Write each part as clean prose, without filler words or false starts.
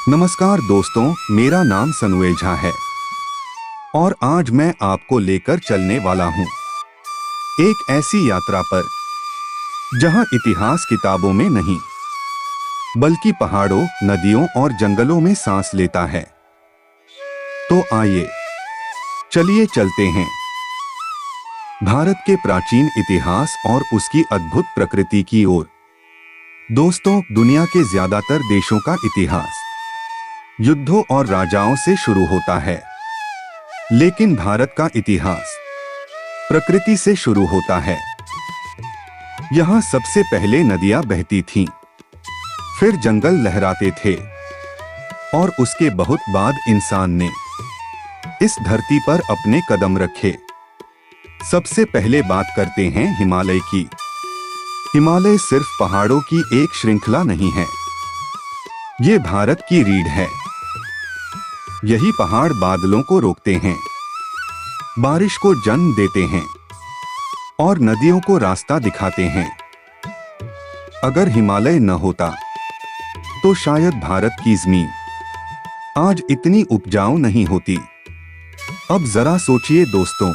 नमस्कार दोस्तों, मेरा नाम सनुए झा है और आज मैं आपको लेकर चलने वाला हूं एक ऐसी यात्रा पर जहां इतिहास किताबों में नहीं बल्कि पहाड़ों, नदियों और जंगलों में सांस लेता है। तो आइए चलिए चलते हैं भारत के प्राचीन इतिहास और उसकी अद्भुत प्रकृति की ओर। दोस्तों, दुनिया के ज्यादातर देशों का इतिहास युद्धों और राजाओं से शुरू होता है, लेकिन भारत का इतिहास प्रकृति से शुरू होता है। यहाँ सबसे पहले नदियां बहती थीं, फिर जंगल लहराते थे और उसके बहुत बाद इंसान ने इस धरती पर अपने कदम रखे। सबसे पहले बात करते हैं हिमालय की। हिमालय सिर्फ पहाड़ों की एक श्रृंखला नहीं है, ये भारत की रीढ़ है। यही पहाड़ बादलों को रोकते हैं, बारिश को जन्म देते हैं और नदियों को रास्ता दिखाते हैं। अगर हिमालय न होता तो शायद भारत की जमीन आज इतनी उपजाऊ नहीं होती। अब जरा सोचिए दोस्तों,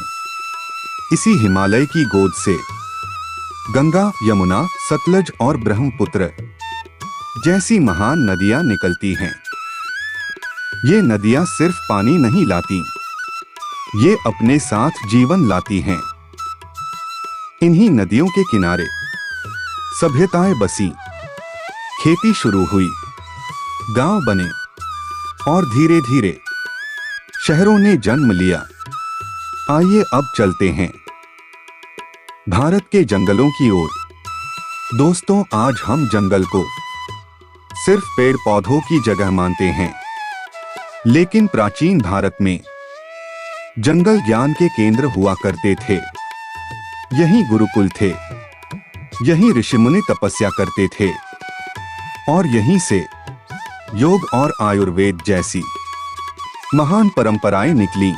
इसी हिमालय की गोद से गंगा, यमुना, सतलज और ब्रह्मपुत्र जैसी महान नदियां निकलती हैं। ये नदियां सिर्फ पानी नहीं लाती, ये अपने साथ जीवन लाती हैं। इन्हीं नदियों के किनारे सभ्यताएं बसी, खेती शुरू हुई, गांव बने और धीरे धीरे शहरों ने जन्म लिया। आइए अब चलते हैं भारत के जंगलों की ओर। दोस्तों, आज हम जंगल को सिर्फ पेड़ पौधों की जगह मानते हैं, लेकिन प्राचीन भारत में जंगल ज्ञान के केंद्र हुआ करते थे। यहीं गुरुकुल थे, यहीं ऋषिमुनि तपस्या करते थे और यहीं से योग और आयुर्वेद जैसी महान परंपराएं निकली।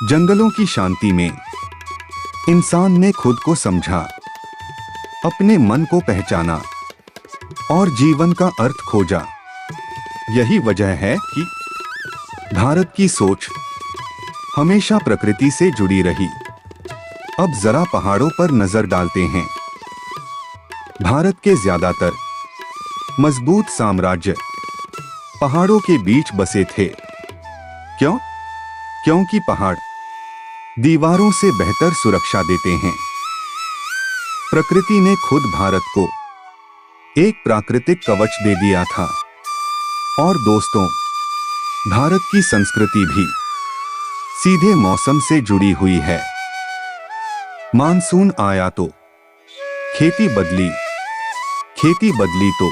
जंगलों की शांति में इंसान ने खुद को समझा, अपने मन को पहचाना और जीवन का अर्थ खोजा। यही वजह है कि भारत की सोच हमेशा प्रकृति से जुड़ी रही। अब जरा पहाड़ों पर नजर डालते हैं। भारत के ज्यादातर मजबूत साम्राज्य पहाड़ों के बीच बसे थे। क्यों? क्योंकि पहाड़ दीवारों से बेहतर सुरक्षा देते हैं। प्रकृति ने खुद भारत को एक प्राकृतिक कवच दे दिया था। और दोस्तों, भारत की संस्कृति भी सीधे मौसम से जुड़ी हुई है। मानसून आया तो खेती बदली, खेती बदली तो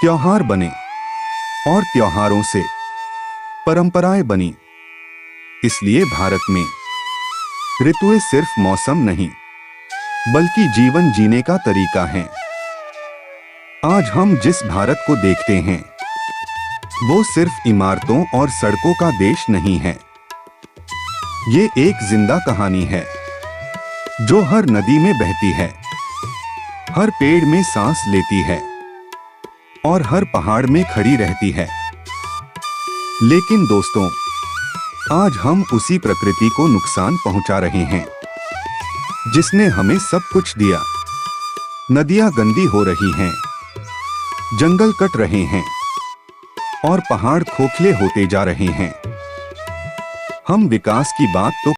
त्योहार बने और त्योहारों से परंपराएं बनी। इसलिए भारत में ऋतुएं सिर्फ मौसम नहीं बल्कि जीवन जीने का तरीका है। आज हम जिस भारत को देखते हैं वो सिर्फ इमारतों और सड़कों का देश नहीं है। ये एक जिंदा कहानी है जो हर नदी में बहती है, हर पेड़ में सांस लेती है और हर पहाड़ में खड़ी रहती है। लेकिन दोस्तों, आज हम उसी प्रकृति को नुकसान पहुंचा रहे हैं जिसने हमें सब कुछ दिया। नदियां गंदी हो रही हैं, जंगल कट रहे हैं और पहाड़ खोखले होते जा रहे हैं। हम विकास की बात तो